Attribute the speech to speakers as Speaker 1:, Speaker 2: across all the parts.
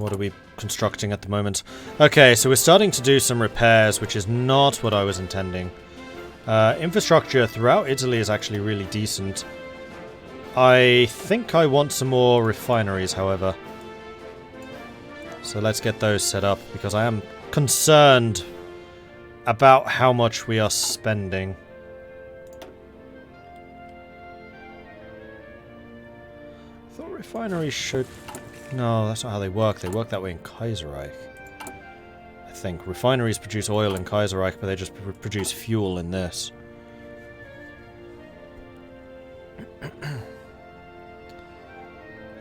Speaker 1: What are we constructing at the moment? Okay, so we're starting to do some repairs, which is not what I was intending. Infrastructure throughout Italy is actually really decent. I think I want some more refineries, however. So let's get those set up, because I am concerned about how much we are spending. I thought refineries should... No, that's not how they work. They work that way in Kaiserreich. I think. Refineries produce oil in Kaiserreich, but they just produce fuel in this.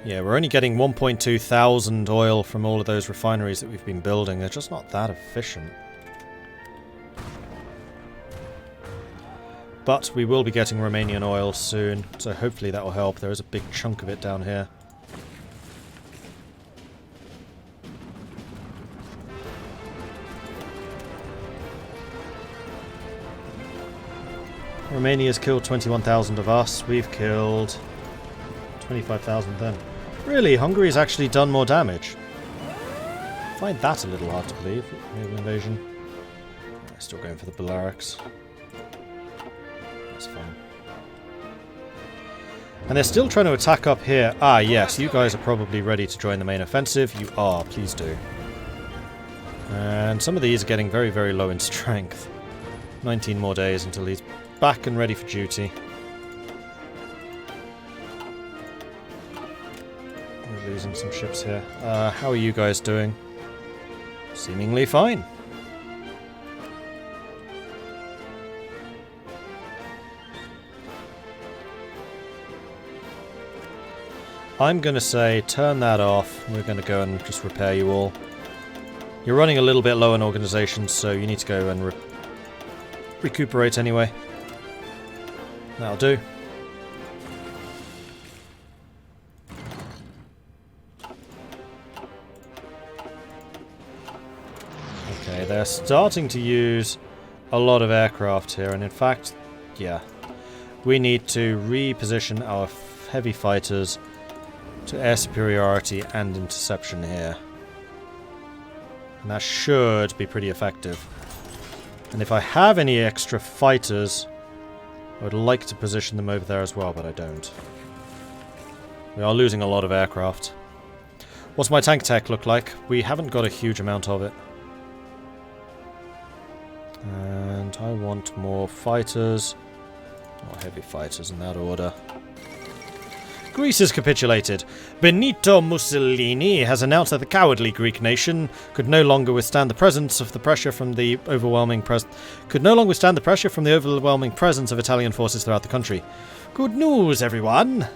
Speaker 1: Yeah, we're only getting 1.2 thousand oil from all of those refineries that we've been building. They're just not that efficient. But we will be getting Romanian oil soon, so hopefully that will help. There is a big chunk of it down here. Romania's killed 21,000 of us. We've killed 25,000 then. Really? Hungary's actually done more damage? I find that a little hard to believe. Naval invasion. I'm still going for the Balearics. That's fine. And they're still trying to attack up here. Ah, yes, you guys are probably ready to join the main offensive. You are, please do. And some of these are getting very, very low in strength. 19 more days until he's back and ready for duty. We're losing some ships here. How are you guys doing? Seemingly fine. I'm going to say turn that off. We're going to go and just repair you all. You're running a little bit low on organization, so you need to go and recuperate anyway. That'll do. Okay, they're starting to use a lot of aircraft here, and in fact, yeah, we need to reposition our heavy fighters to air superiority and interception here. And that should be pretty effective. And if I have any extra fighters, I would like to position them over there as well, but I don't. We are losing a lot of aircraft. What's my tank tech look like? We haven't got a huge amount of it. And I want more fighters. More heavy fighters in that order. Greece has capitulated. Benito Mussolini has announced that the cowardly Greek nation could no longer withstand the presence of the pressure from the overwhelming presence of Italian forces throughout the country. Good news, everyone!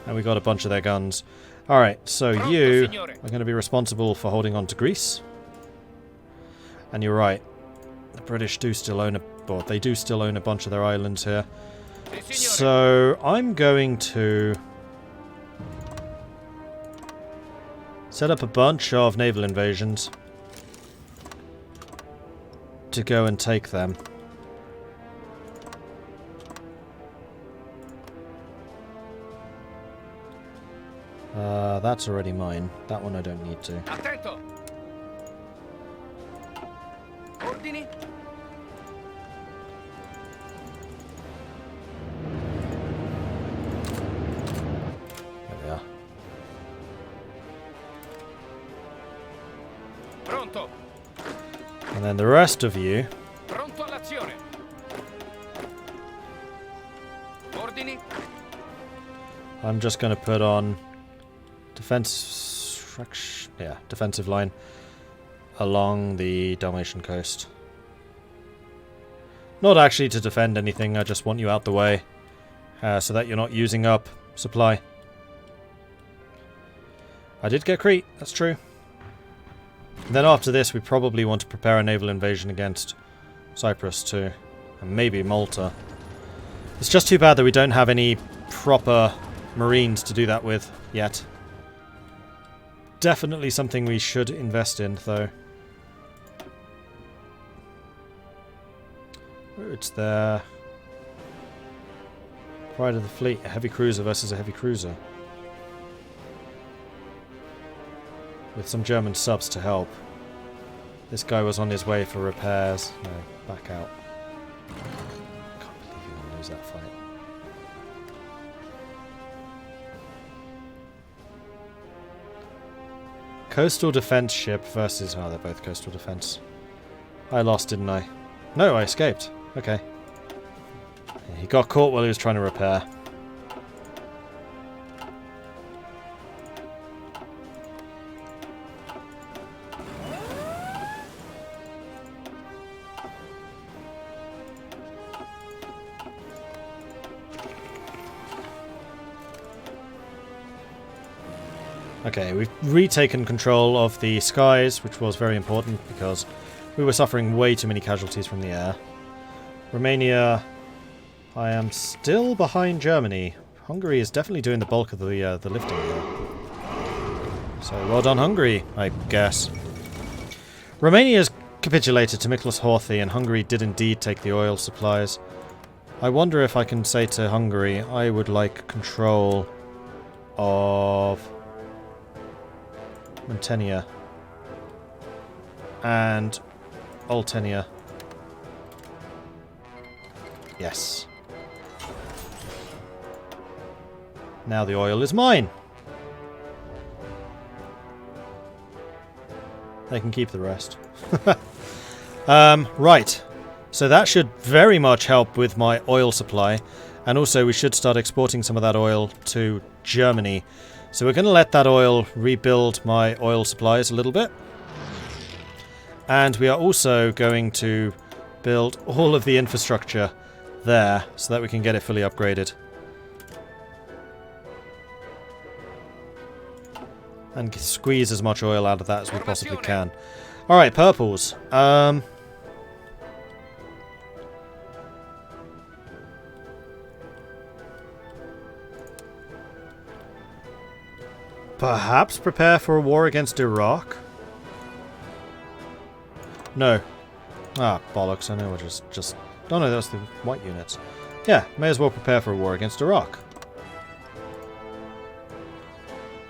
Speaker 1: And we got a bunch of their guns. Alright, so you are going to be responsible for holding on to Greece. And you're right. The British do still own they do still own a bunch of their islands here. So, I'm going to set up a bunch of naval invasions to go and take them. That's already mine. That one I don't need to.
Speaker 2: Attento. Ordini.
Speaker 1: And then the rest of you,
Speaker 2: Pronto all'azione. Ordini.
Speaker 1: I'm just going to put on defensive line along the Dalmatian coast. Not actually to defend anything, I just want you out the way so that you're not using up supply. I did get Crete, that's true. And then after this, we probably want to prepare a naval invasion against Cyprus too. And maybe Malta. It's just too bad that we don't have any proper marines to do that with yet. Definitely something we should invest in, though. It's there. Pride of the fleet. A heavy cruiser versus a heavy cruiser. with some German subs to help. This guy was on his way for repairs. No, back out. Can't believe you're going to lose that fight. Coastal defense ship versus... Oh, they're both coastal defense. I lost, didn't I? No, I escaped. Okay. He got caught while he was trying to repair. Okay, we've retaken control of the skies, which was very important because we were suffering way too many casualties from the air. Romania, I am still behind Germany. Hungary is definitely doing the bulk of the lifting here. So well done, Hungary, I guess. Romania's capitulated to Miklos Horthy, and Hungary did indeed take the oil supplies. I wonder if I can say to Hungary, I would like control of Montenia and Oltenia. Yes. Now the oil is mine. They can keep the rest. Right. So that should very much help with my oil supply. And also we should start exporting some of that oil to Germany. So we're going to let that oil rebuild my oil supplies a little bit. And we are also going to build all of the infrastructure there so that we can get it fully upgraded. And squeeze as much oil out of that as we possibly can. Alright, purples. Perhaps prepare for a war against Iraq? No. Ah, bollocks. I know we're just... Oh no, that's the white units. Yeah, may as well prepare for a war against Iraq.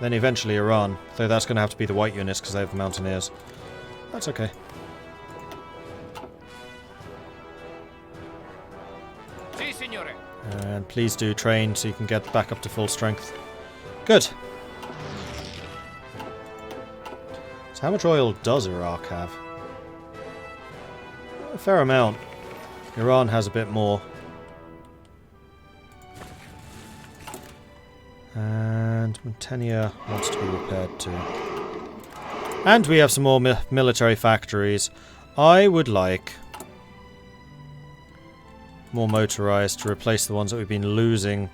Speaker 1: Then eventually Iran. Though that's going to have to be the white units because they have the mountaineers. That's okay.
Speaker 2: Si, signore.
Speaker 1: And please do train so you can get back up to full strength. Good. So how much oil does Iraq have? A fair amount. Iran has a bit more. And Montenia wants to be repaired too. And we have some more military factories. I would like more motorized to replace the ones that we've been losing.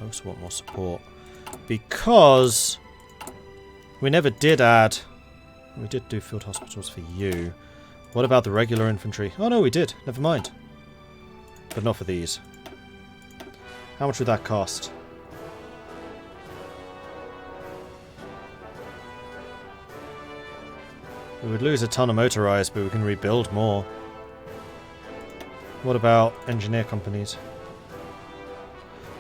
Speaker 1: I also want more support. Because we never did add... We did do field hospitals for you. What about the regular infantry? Oh no, we did. Never mind. But not for these. How much would that cost? We would lose a ton of motorized, but we can rebuild more. What about engineer companies?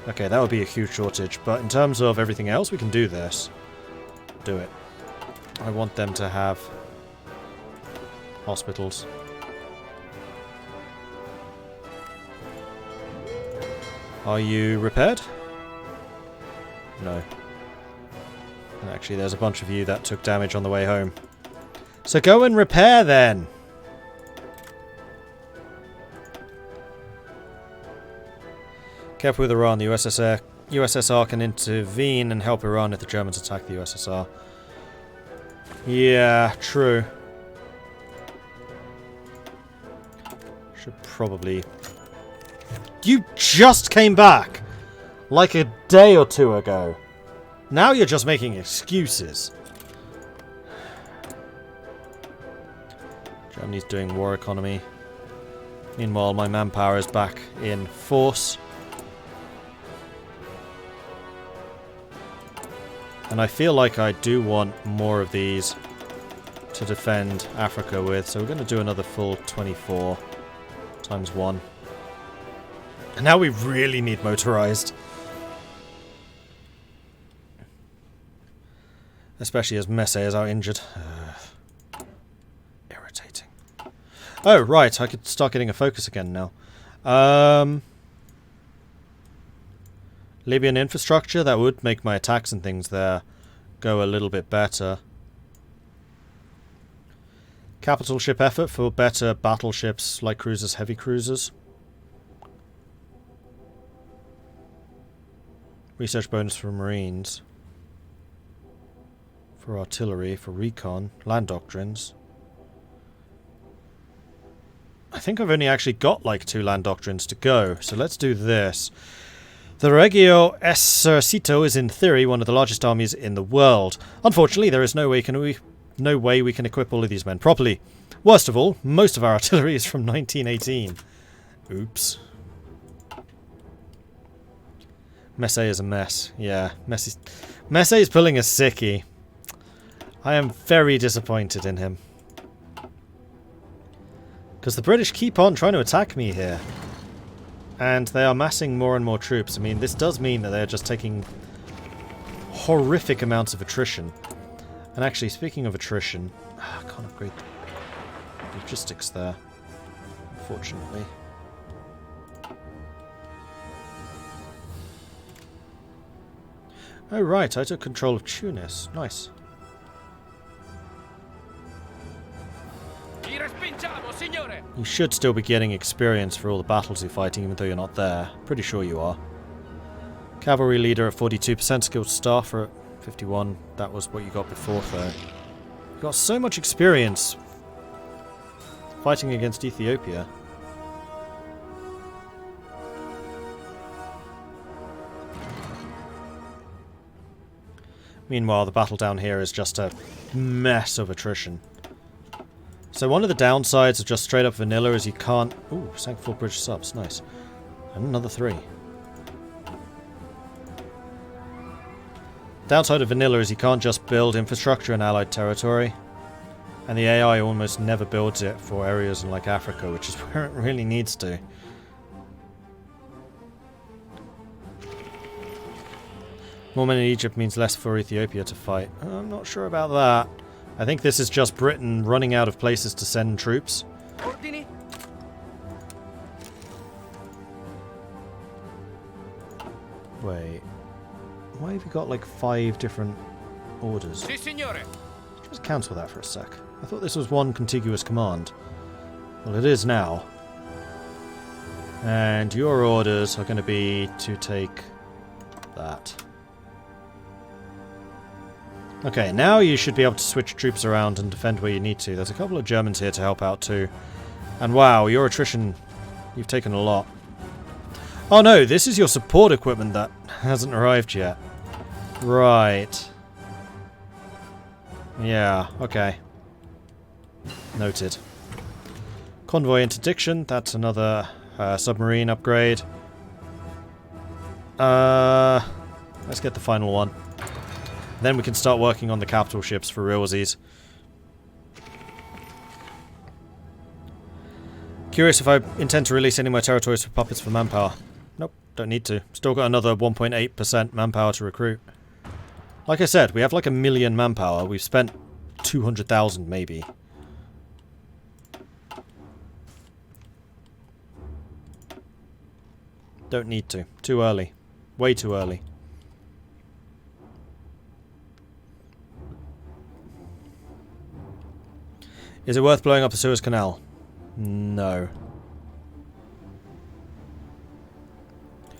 Speaker 1: Okay, that would be a huge shortage, but in terms of everything else, we can do this. Do it. I want them to have hospitals. Are you repaired? No. And actually, there's a bunch of you that took damage on the way home. So go and repair then! Careful with Iran. The USSR can intervene and help Iran if the Germans attack the USSR. Yeah, true. Should probably... You just came back! Like a day or two ago. Now you're just making excuses. Germany's doing war economy. Meanwhile, my manpower is back in force. And I feel like I do want more of these to defend Africa with. So we're going to do another full 24 times 1. And now we really need motorized. Especially as Messe is out injured. Irritating. Oh, right, I could start getting a focus again now. Libyan infrastructure, that would make my attacks and things there go a little bit better. Capital ship effort for better battleships, light cruisers, heavy cruisers. Research bonus for Marines. For artillery, for recon, land doctrines. I think I've only actually got like 2 land doctrines to go, so let's do this. The Regio Esercito is in theory one of the largest armies in the world. Unfortunately, there is no way we can equip all of these men properly. Worst of all, most of our artillery is from 1918. Oops. Messe is a mess. Yeah, Messe is pulling a sickie. I am very disappointed in him. Because the British keep on trying to attack me here. And they are massing more and more troops. I mean, this does mean that they're just taking horrific amounts of attrition. And actually, speaking of attrition, I can't upgrade the logistics there, unfortunately. Oh right, I took control of Tunis. Nice. You should still be getting experience for all the battles you're fighting, even though you're not there. Pretty sure you are. Cavalry leader at 42%, skilled staffer at 51. That was what you got before, though. You got so much experience fighting against Ethiopia. Meanwhile, the battle down here is just a mess of attrition. So one of the downsides of just straight up vanilla is you can't... Ooh, sank 4 British subs, nice. And another 3. Downside of vanilla is you can't just build infrastructure in allied territory. And the AI almost never builds it for areas in like Africa, which is where it really needs to. More men in Egypt means less for Ethiopia to fight. I'm not sure about that. I think this is just Britain running out of places to send troops.
Speaker 2: Ordini.
Speaker 1: Wait. Why have you got like 5 different orders?
Speaker 2: Si, signore.
Speaker 1: Just cancel that for a sec. I thought this was one contiguous command. Well, it is now. And your orders are going to be to take that. Okay, now you should be able to switch troops around and defend where you need to. There's a couple of Germans here to help out too. And wow, your attrition, you've taken a lot. Oh no, this is your support equipment that hasn't arrived yet. Right. Yeah, okay. Noted. Convoy interdiction, that's another submarine upgrade. Let's get the final one. Then we can start working on the capital ships for realsies. Curious if I intend to release any more territories for puppets for manpower. Nope, don't need to. Still got another 1.8% manpower to recruit. Like I said, we have like 1 million manpower. We've spent 200,000 maybe. Don't need to. Too early. Way too early. Is it worth blowing up the Suez Canal? No.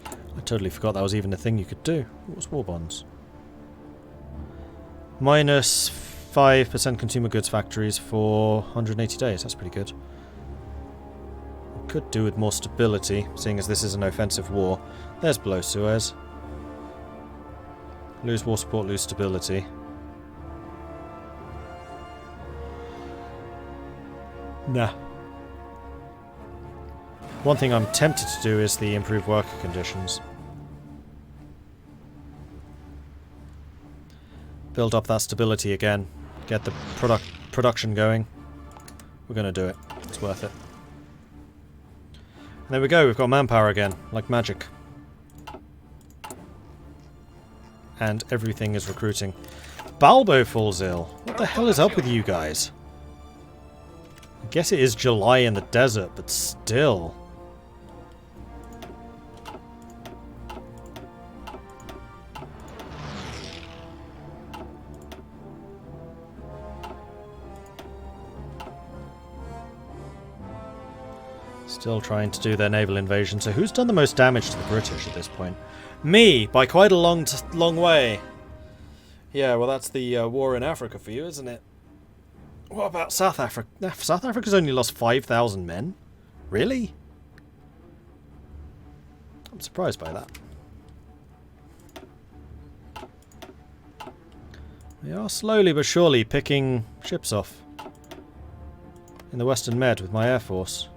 Speaker 1: I totally forgot that was even a thing you could do. What was war bonds? Minus 5% consumer goods factories for 180 days. That's pretty good. Could do with more stability, seeing as this is an offensive war. There's below Suez. Lose war support, lose stability. Nah. One thing I'm tempted to do is the improved worker conditions. Build up that stability again. Get the production going. We're going to do it. It's worth it. And there we go. We've got manpower again. Like magic. And everything is recruiting. Balbo falls ill. What the hell is up with you guys? I guess it is July in the desert, but still. Still trying to do their naval invasion. So who's done the most damage to the British at this point? Me, by quite a long way. Yeah, well that's the war in Africa for you, isn't it? What about South Africa? South Africa's only lost 5,000 men? Really? I'm surprised by that. We are slowly but surely picking ships off in the Western Med with my Air Force.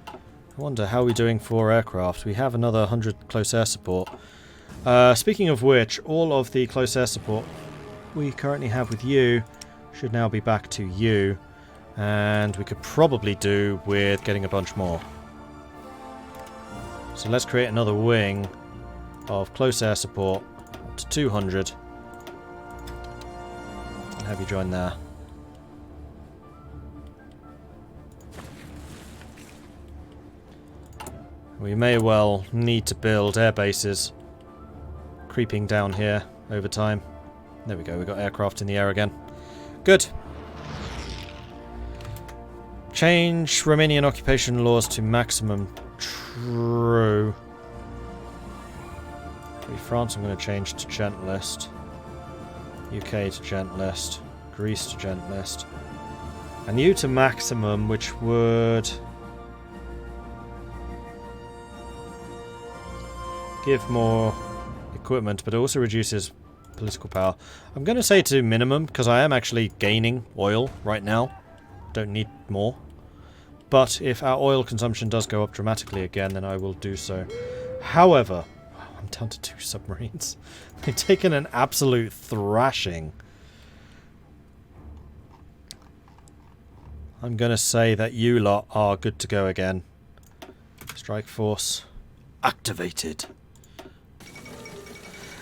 Speaker 1: I wonder how we're doing for aircraft. We have another 100 close air support. Speaking of which, all of the close air support we currently have with you should now be back to you. And we could probably do with getting a bunch more. So let's create another wing of close air support up to 200. And have you join there. We may well need to build air bases creeping down here over time. There we go, we've got aircraft in the air again. Good. Change Romanian occupation laws to maximum. True. France I'm going to change to gentlest. UK to gentlest. Greece to gentlest. And you to maximum, which would give more equipment, but it also reduces political power. I'm going to say to minimum, because I am actually gaining oil right now. Don't need more. But if our oil consumption does go up dramatically again, then I will do so. However, I'm down to 2 submarines. They've taken an absolute thrashing. I'm going to say that you lot are good to go again. Strike force activated.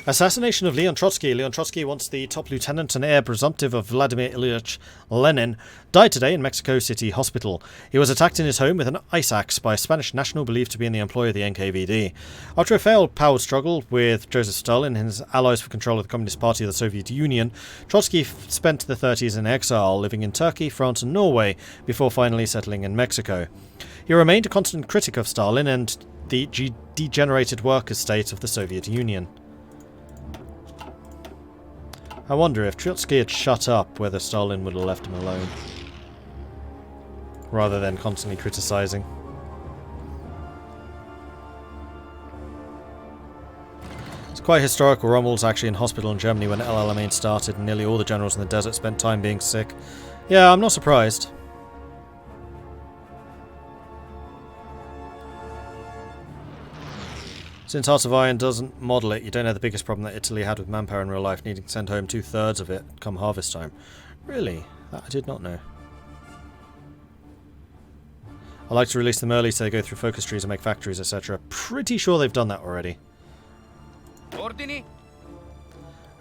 Speaker 1: Assassination of Leon Trotsky. Leon Trotsky, once the top lieutenant and heir presumptive of Vladimir Ilyich Lenin, died today in Mexico City Hospital. He was attacked in his home with an ice axe by a Spanish national believed to be in the employ of the NKVD. After a failed power struggle with Joseph Stalin and his allies for control of the Communist Party of the Soviet Union, Trotsky spent the 30s in exile, living in Turkey, France and Norway, before finally settling in Mexico. He remained a constant critic of Stalin and the degenerated workers' state of the Soviet Union. I wonder if Trotsky had shut up, whether Stalin would have left him alone. Rather than constantly criticizing. It's quite historical. Rommel's actually in hospital in Germany when El Alamein started, and nearly all the generals in the desert spent time being sick. Yeah, I'm not surprised. Since Hearts of Iron doesn't model it, you don't have the biggest problem that Italy had with manpower in real life, needing to send home 2/3 of it come harvest time. Really? That I did not know. I like to release them early so they go through focus trees and make factories, etc. Pretty sure they've done that already.
Speaker 2: Ordini?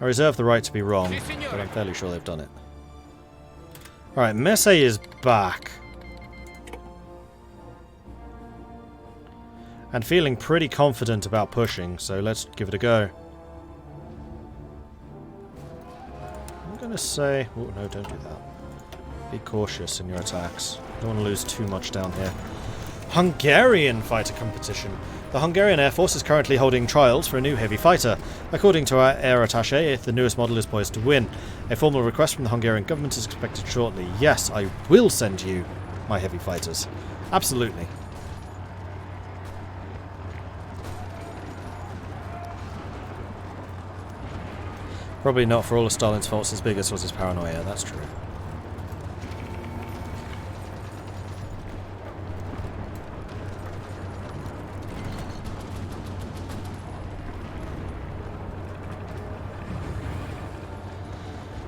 Speaker 1: I reserve the right to be wrong, but I'm fairly sure they've done it. Alright, Messe is back. And feeling pretty confident about pushing, so let's give it a go. I'm gonna say... oh, no, don't do that. Be cautious in your attacks. Don't want to lose too much down here. Hungarian fighter competition. The Hungarian Air Force is currently holding trials for a new heavy fighter. According to our air attaché, the newest model is poised to win. A formal request from the Hungarian government is expected shortly. Yes, I will send you my heavy fighters. Absolutely. Probably not for all of Stalin's faults, his biggest was his paranoia, that's true.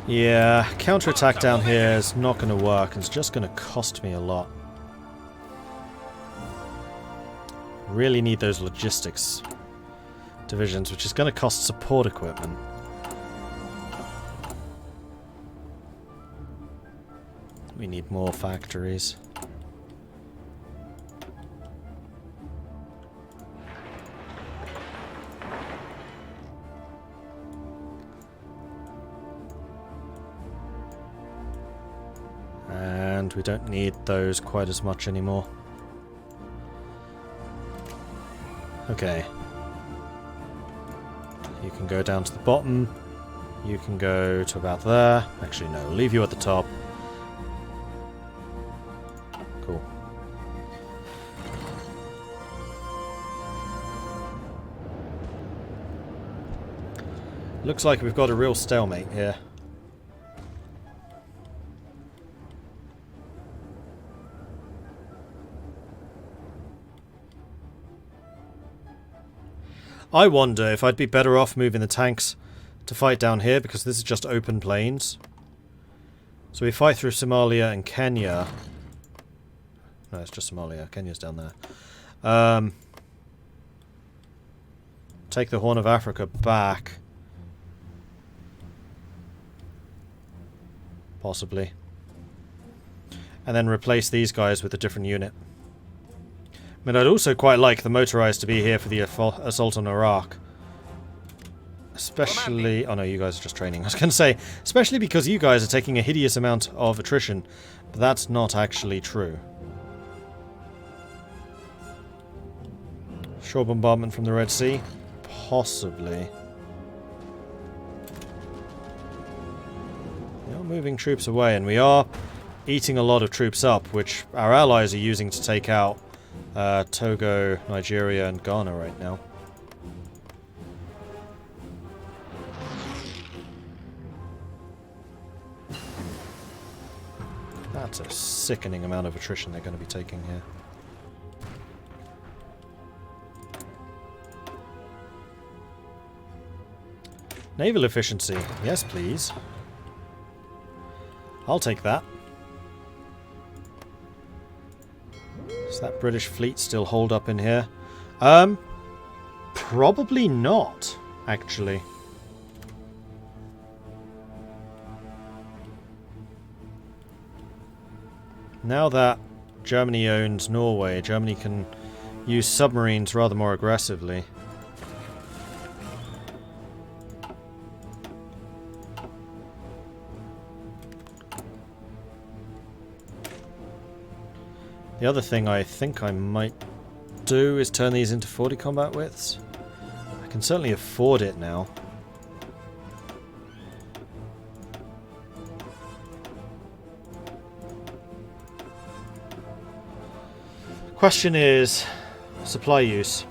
Speaker 1: Yeah, counterattack down here is not going to work, it's just going to cost me a lot. Really need those logistics divisions, which is going to cost support equipment. We need more factories. And we don't need those quite as much anymore. Okay. You can go down to the bottom. You can go to about there. Actually, no, leave you at the top. Cool. Looks like we've got a real stalemate here. I wonder if I'd be better off moving the tanks to fight down here, because this is just open plains. So we fight through Somalia and Kenya. No, it's just Somalia. Kenya's down there. Take the Horn of Africa back. Possibly. And then replace these guys with a different unit. I mean, I'd also quite like the motorized to be here for the assault on Iraq. Especially... Oh no, you guys are just training. I was going to say, especially because you guys are taking a hideous amount of attrition. But that's not actually true. Shore bombardment from the Red Sea? Possibly. We are moving troops away, and we are eating a lot of troops up, which our allies are using to take out Togo, Nigeria, and Ghana right now. That's a sickening amount of attrition they're going to be taking here. Naval efficiency. Yes, please. I'll take that. Does that British fleet still hold up in here? Probably not, actually. Now that Germany owns Norway, Germany can use submarines rather more aggressively. The other thing I think I might do is turn these into 40 combat widths. I can certainly afford it now. Question is supply use.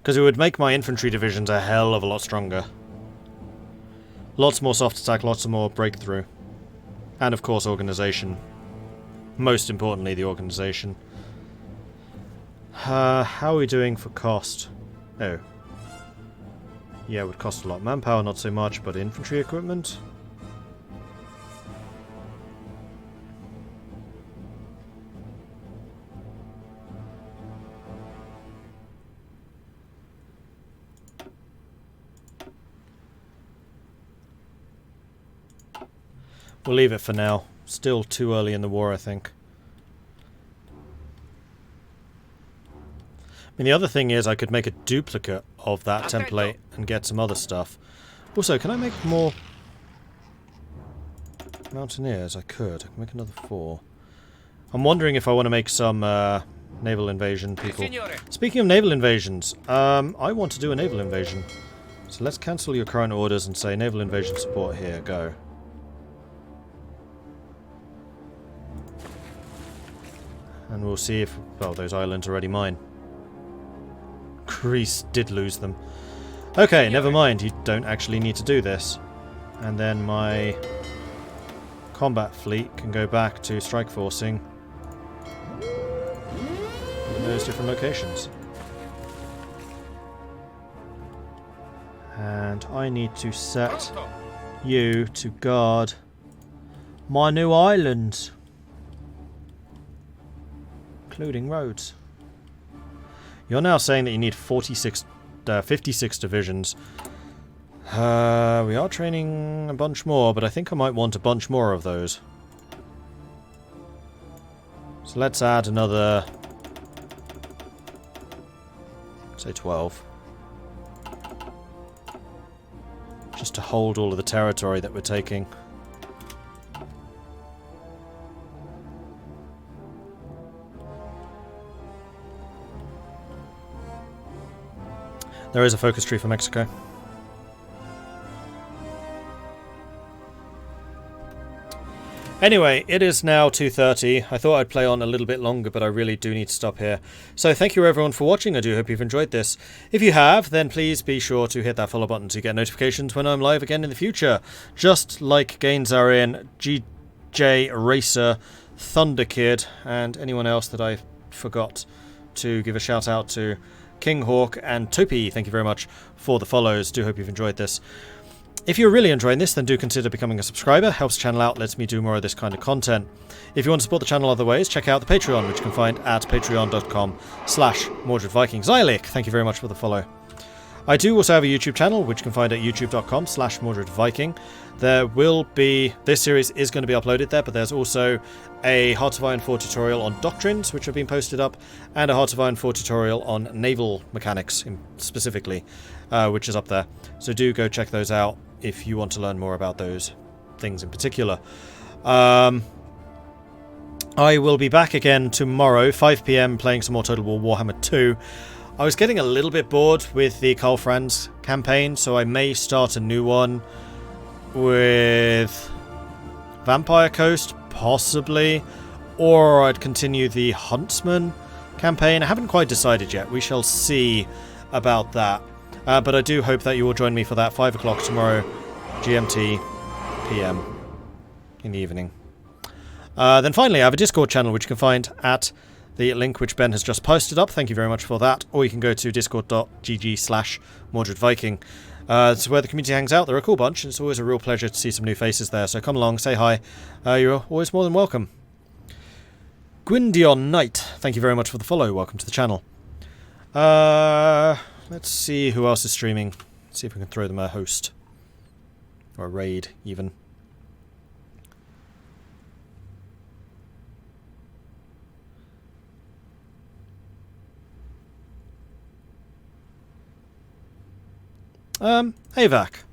Speaker 1: Because it would make my infantry divisions a hell of a lot stronger. Lots more soft attack, lots more breakthrough. And of course organization. Most importantly, the organization. How are we doing for cost? Oh. Yeah, it would cost a lot. Manpower not so much, but infantry equipment? We'll leave it for now. Still too early in the war, I think. I mean, the other thing is I could make a duplicate of that template and get some other stuff. Also, can I make more mountaineers? I could. I can make another 4. I'm wondering if I want to make some naval invasion people. Speaking of naval invasions, I want to do a naval invasion. So let's cancel your current orders and say naval invasion support here. Go. And we'll see if... Well, those islands are already mine. Greece did lose them. Okay, never mind. You don't actually need to do this. And then my combat fleet can go back to strike forcing. those different locations. And I need to set you to guard my new island, including roads. You're now saying that you need 56 divisions. We are training a bunch more, but I think I might want a bunch more of those. So let's add another, say 12. Just to hold all of the territory that we're taking. There is a focus tree for Mexico. Anyway, it is now 2:30. I thought I'd play on a little bit longer, but I really do need to stop here. So thank you everyone for watching. I do hope you've enjoyed this. If you have, then please be sure to hit that follow button to get notifications when I'm live again in the future. Just like Gains are in, GJ Racer, Thunder Kid, and anyone else that I forgot to give a shout out to. King Hawk and Topi, thank you very much for the follows. Do hope you've enjoyed this. If you're really enjoying this, then do consider becoming a subscriber. Helps the channel out, lets me do more of this kind of content. If you want to support the channel other ways, check out the Patreon, which you can find at patreon.com/MordredViking. Zylic, thank you very much for the follow. I do also have a YouTube channel, which you can find at youtube.com/MordredViking. There will be, this series is going to be uploaded there, but there's also a Hearts of Iron 4 tutorial on doctrines, which have been posted up, and a Hearts of Iron 4 tutorial on naval mechanics specifically, which is up there. So do go check those out if you want to learn more about those things in particular. I will be back again tomorrow, 5 PM, playing some more Total War Warhammer 2. I was getting a little bit bored with the Karl Franz campaign, so I may start a new one with Vampire Coast, possibly, or I'd continue the Huntsman campaign. I haven't quite decided yet. We shall see about that. But I do hope that you will join me for that 5 o'clock tomorrow, GMT PM in the evening. Then finally, I have a Discord channel which you can find at the link which Ben has just posted up. Thank you very much for that. Or you can go to discord.gg/MordredViking. It's where the community hangs out. They're a cool bunch, and it's always a real pleasure to see some new faces there. So come along, say hi. You're always more than welcome. Gwyndion Knight, thank you very much for the follow. Welcome to the channel. Let's see who else is streaming. See if we can throw them a host. Or a raid, even. Avac.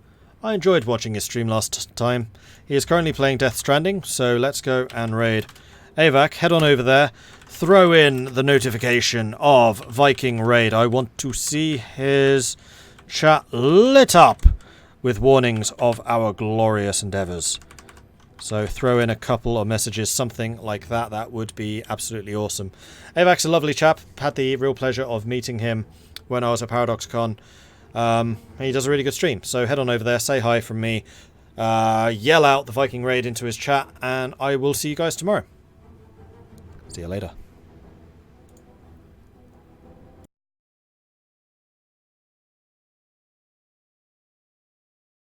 Speaker 1: I enjoyed watching his stream last time. He is currently playing Death Stranding, so let's go and raid. Avac, head on over there. Throw in the notification of Viking Raid. I want to see his chat lit up with warnings of our glorious endeavours. So throw in a couple of messages, something like that. That would be absolutely awesome. Avac's a lovely chap. Had the real pleasure of meeting him when I was at ParadoxCon. He does a really good stream, so head on over there, say hi from me, yell out the Viking Raid into his chat, and I will see you guys tomorrow. See you later.